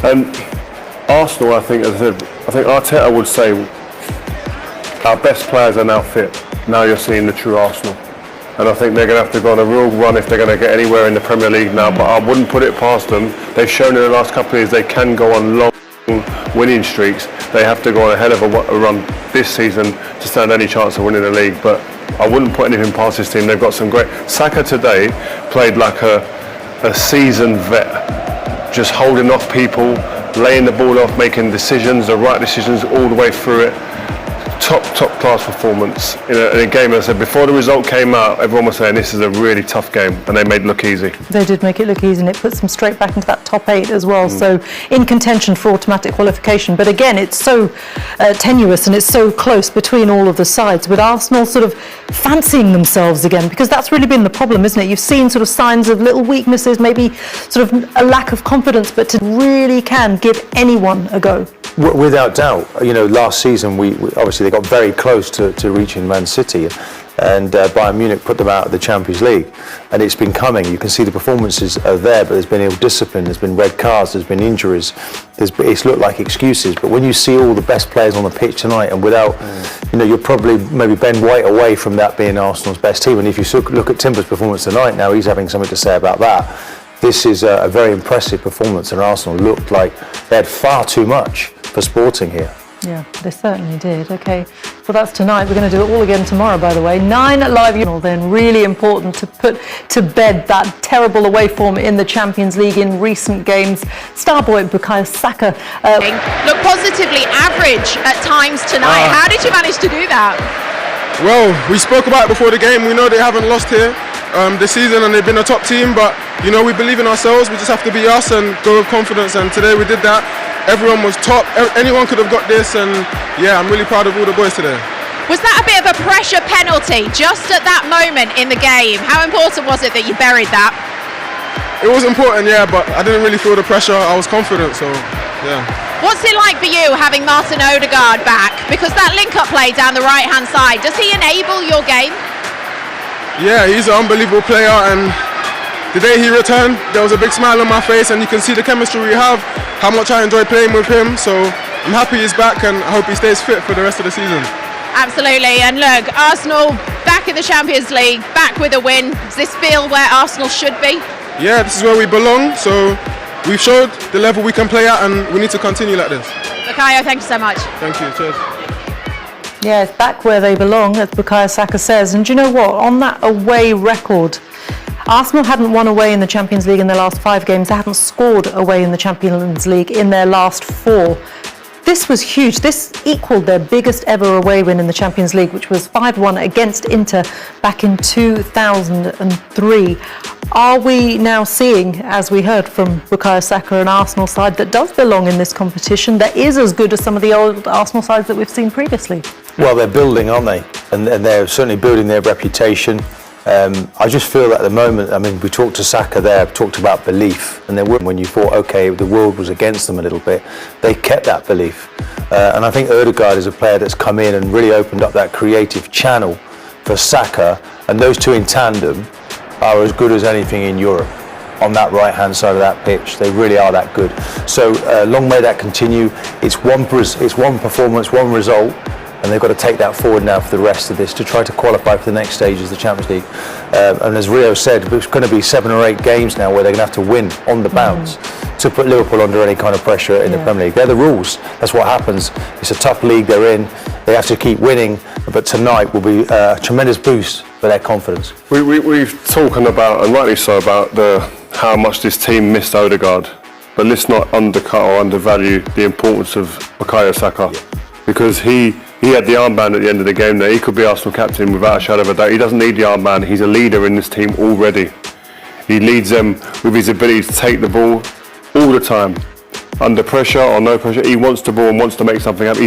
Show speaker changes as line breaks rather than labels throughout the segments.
And Arsenal, I think, as I said, I think Arteta would say our best players are now fit. Now you're seeing the true Arsenal. And I think they're going to have to go on a real run if they're going to get anywhere in the Premier League now. But I wouldn't put it past them. They've shown in the last couple of years they can go on long winning streaks. They have to go on a hell of a run this season to stand any chance of winning the league. But I wouldn't put anything past this team. They've got some great... Saka today played like a seasoned vet, just holding off people, laying the ball off, making decisions, the right decisions all the way through it. Top class performance in a game. As I said, before the result came out, everyone was saying this is a really tough game, and they made it look easy.
They did make it look easy, and it puts them straight back into that top 8 as well. So in contention for automatic qualification. But again, it's so tenuous and it's so close between all of the sides, with Arsenal sort of fancying themselves again, because that's really been the problem, isn't it? You've seen sort of signs of little weaknesses, maybe sort of a lack of confidence, but to really can give anyone a go.
Without doubt, last season we obviously they got very close to reaching Man City, and Bayern Munich put them out of the Champions League, and it's been coming. You can see the performances are there, but there's been ill discipline, there's been red cards, there's been injuries. It's looked like excuses, but when you see all the best players on the pitch tonight, and without, you're probably maybe Ben White away from that being Arsenal's best team. And if you look at Timber's performance tonight, now he's having something to say about that. This is a very impressive performance, and Arsenal looked like they had far too much for Sporting here.
Yeah, they certainly did. Okay, well that's tonight. We're going to do it all again tomorrow, by the way. 9 live. Then really important to put to bed that terrible away form in the Champions League in recent games. Star boy Bukayo Saka
look positively average at times tonight. How did you manage to do that?
Well, we spoke about it before the game. We know they haven't lost here this season, and they've been a top team, but we believe in ourselves. We just have to be us and go with confidence, and today we did that. Everyone was top. Anyone could have got this, and yeah, I'm really proud of all the boys today.
Was that a bit of a pressure penalty just at that moment in the game? How important was it that you buried that?
It was important, yeah, but I didn't really feel the pressure. I was confident, so yeah.
What's it like for you having Martin Odegaard back? Because that link-up play down the right-hand side, does he enable your game?
Yeah, he's an unbelievable player, and the day he returned, there was a big smile on my face, and you can see the chemistry we have, how much I enjoy playing with him. So I'm happy he's back, and I hope he stays fit for the rest of the season.
Absolutely, and look, Arsenal back in the Champions League, back with a win. Does this feel where Arsenal should be? Yeah,
this is where we belong, so we've showed the level we can play at, and we need to continue like this.
Bukayo, thank you so much.
Thank you, cheers.
Yeah, it's back where they belong, as Bukayo Saka says. And do you know what? On that away record, Arsenal hadn't won away in the Champions League in their last 5 games. They hadn't scored away in the Champions League in their last 4. This was huge. This equalled their biggest ever away win in the Champions League, which was 5-1 against Inter back in 2003. Are we now seeing, as we heard from Bukayo Saka, an Arsenal side that does belong in this competition, that is as good as some of the old Arsenal sides that we've seen previously?
Well, they're building, aren't they? And they're certainly building their reputation. I just feel that at the moment, we talked to Saka there, talked about belief, and when you thought, okay, the world was against them a little bit, they kept that belief. And I think Odegaard is a player that's come in and really opened up that creative channel for Saka, and those two in tandem are as good as anything in Europe on that right-hand side of that pitch. They really are that good. So long may that continue. It's one performance, one result, and they've got to take that forward now for the rest of this to try to qualify for the next stages of the Champions League. And as Rio said, it's going to be 7 or 8 games now where they're going to have to win on the bounce to put Liverpool under any kind of pressure in the Premier League. They're the rules. That's what happens. It's a tough league they're in. They have to keep winning, but tonight will be a tremendous boost for their confidence.
We've talking about, and rightly so, about how much this team missed Odegaard, but let's not undercut or undervalue the importance of Bukayo Saka, because he had the armband at the end of the game there. He could be Arsenal captain without a shadow of a doubt. He doesn't need the armband. He's a leader in this team already. He leads them with his ability to take the ball all the time, under pressure or no pressure. He wants the ball and wants to make something happen.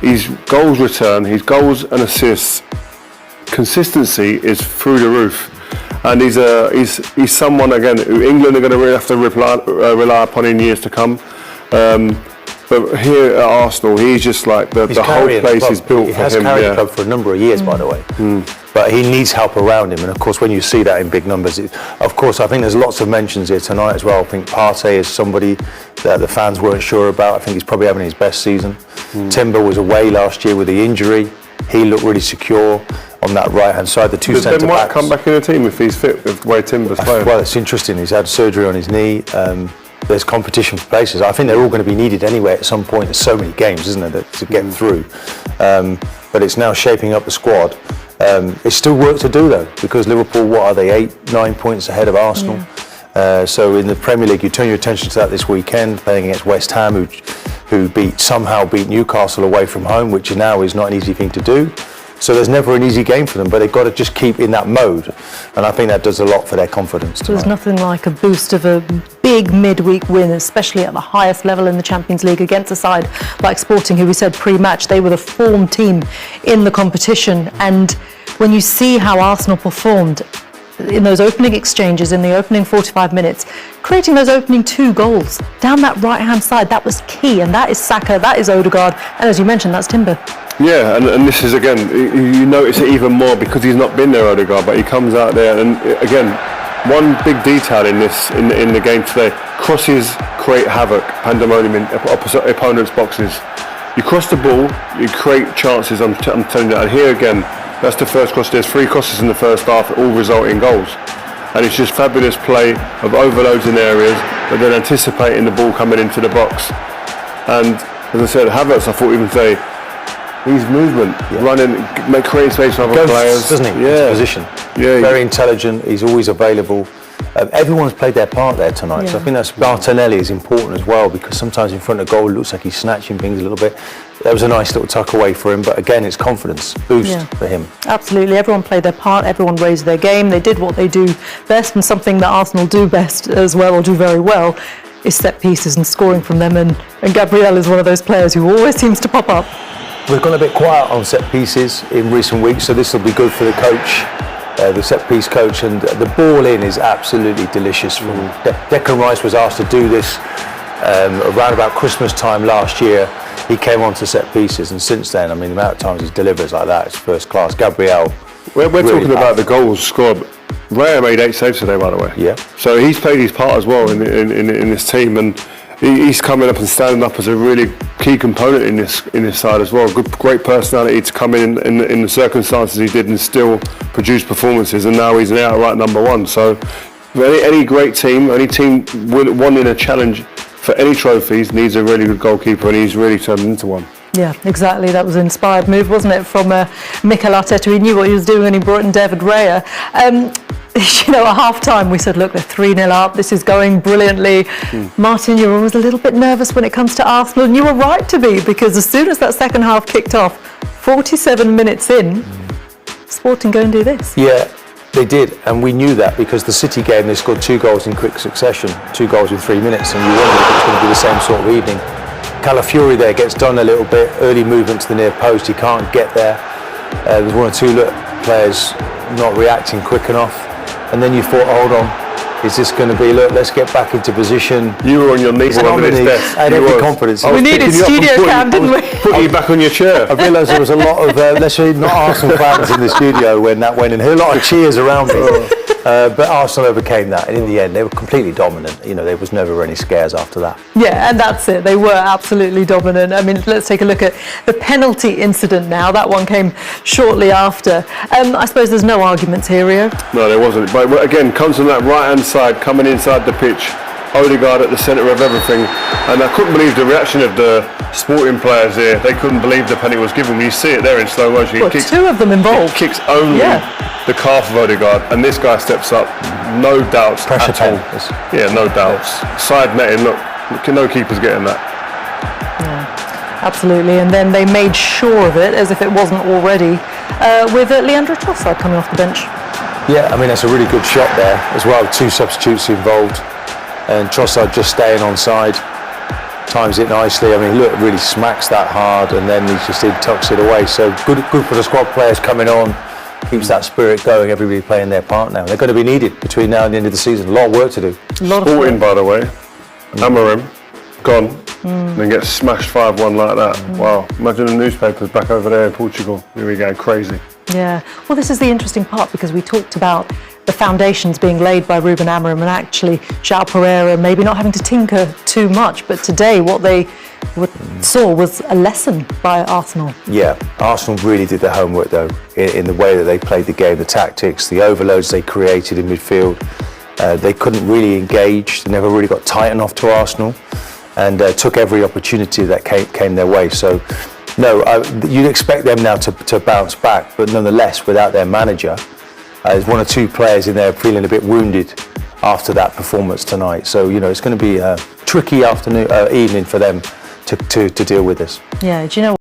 His goals return, his goals and assists, consistency is through the roof. And he's someone, again, who England are going to really have to rely upon in years to come. But here at Arsenal, he's just like the whole place is built for him.
He has carried the club for a number of years, by the way. But he needs help around him, and of course, when you see that in big numbers, of course, I think there's lots of mentions here tonight as well. I think Partey is somebody that the fans weren't sure about. I think he's probably having his best season. Timber was away last year with the injury. He looked really secure on that right-hand side. The two centre-backs.
Then might come back in the team if he's fit with the way Timber's playing.
Well, it's interesting. He's had surgery on his knee. There's competition for places. I think they're all going to be needed anyway at some point. There's so many games, isn't there, to get through. But it's now shaping up the squad. It's still work to do though, because Liverpool, what are they, 8-9 points ahead of Arsenal? Yeah. So in the Premier League, you turn your attention to that this weekend, playing against West Ham, who somehow beat Newcastle away from home, which now is not an easy thing to do. So there's never an easy game for them, but they've got to just keep in that mode. And I think that does a lot for their confidence tonight.
There's nothing like a boost of a big midweek win, especially at the highest level in the Champions League against a side like Sporting, who we said pre-match, they were the form team in the competition. And when you see how Arsenal performed in those opening exchanges, in the opening 45 minutes, creating those opening 2 goals down that right-hand side, that was key. And that is Saka, that is Odegaard, and as you mentioned, that's Timber.
Yeah, and this is, again, you notice it even more because he's not been there, Odegaard, but he comes out there, and again, one big detail in the game today, crosses create havoc, pandemonium in opposite opponents' boxes. You cross the ball, you create chances, I'm telling you, and here again, that's the first cross. There's 3 crosses in the first half, all result in goals. And it's just fabulous play of overloads in areas, but then anticipating the ball coming into the box. And as I said, Havertz, I thought even say, his movement, running, creating space for other players.
Doesn't he?
Yeah.
His position.
Yeah.
Very intelligent. He's always available. Everyone's played their part there tonight. So I think that's Martinelli is important as well, because sometimes in front of goal it looks like he's snatching things a little bit. That was a nice little tuck away for him, but again, it's confidence boost for him.
Absolutely, everyone played their part, everyone raised their game, they did what they do best, and something that Arsenal do best as well, or do very well, is set pieces and scoring from them, and Gabriel is one of those players who always seems to pop up.
We've gone a bit quiet on set pieces in recent weeks, so this will be good for the coach, the set piece coach, and the ball in is absolutely delicious. Declan Rice was asked to do this around about Christmas time last year. He came on to set pieces, and since then, I mean, the amount of times he delivers like that is first class. Gabriel.
We're really talking about the goals scored. Raya made 8 saves today, by the way.
Yeah.
So he's played his part as well in this team, and he's coming up and standing up as a really key component in this side as well. Great personality to come in the circumstances he did and still produce performances, and now he's an outright number 1. So any great team, any team wanting a challenge for any trophies needs a really good goalkeeper, and he's really turned into one.
Yeah, exactly. That was an inspired move, wasn't it, from Mikel Arteta? He knew what he was doing when he brought in David Raya. You know, at half-time we said, look, they're 3-0 up, this is going brilliantly. Martin, you're always a little bit nervous when it comes to Arsenal, and you were right to be, because as soon as that second half kicked off, 47 minutes in, Sporting go and do this.
Yeah, they did, and we knew that, because the City game, they scored 2 goals in quick succession, 2 goals in 3 minutes, and you wondered if it was going to be the same sort of evening. Calafiori there gets done a little bit, early movement to the near post, he can't get there. There's 1 or 2 players not reacting quick enough. And then you thought, hold on, is this going to be, look, let's get back into position.
You were on your knees on this desk.
I had every confidence.
We needed studio cam, didn't we?
Put you back on your chair.
I realised there was a lot of, let's say, not Arsenal fans in the studio when that went in. There were a lot of cheers around me. But Arsenal overcame that, and in the end, they were completely dominant. You know, there was never any scares after that.
Yeah, and that's it. They were absolutely dominant. I mean, let's take a look at the penalty incident now. That one came shortly after. I suppose there's no arguments here, Rio.
No, there wasn't. But again, comes from that right-hand side, coming inside the pitch. Odegaard at the centre of everything, and I couldn't believe the reaction of the Sporting players here. They couldn't believe the penalty was given. You see it there in slow motion.
Well, 2 of them involved.
He kicks only the calf of Odegaard, and this guy steps up, no doubts
Pressure
at all. Yeah, no doubts. Side netting, look, no keeper's getting that.
Yeah, absolutely, and then they made sure of it, as if it wasn't already, with Leandro Trossard coming off the bench.
Yeah, I mean, that's a really good shot there as well. 2 substitutes involved. And Trossard just staying on side, times it nicely. I mean, look, really smacks that hard, and then he just tucks it away. So good for the squad players coming on, keeps that spirit going. Everybody playing their part now. They're going to be needed between now and the end of the season. A lot of work to do.
Sporting, by the way, Amorim, gone, then gets smashed 5-1 like that. Wow! Imagine the newspapers back over there in Portugal. Here we go, crazy.
Yeah. Well, this is the interesting part, because we talked about the foundations being laid by Ruben Amorim, and actually João Pereira maybe not having to tinker too much. But today what they saw was a lesson by Arsenal.
Yeah, Arsenal really did their homework though, in the way that they played the game, the tactics, the overloads they created in midfield. They couldn't really engage, they never really got tight enough to Arsenal, and took every opportunity that came their way. So, no, you'd expect them now to bounce back, but nonetheless, without their manager, there's one or two players in there feeling a bit wounded after that performance tonight. So, you know, it's going to be a tricky evening for them to deal with this.
Yeah, do you know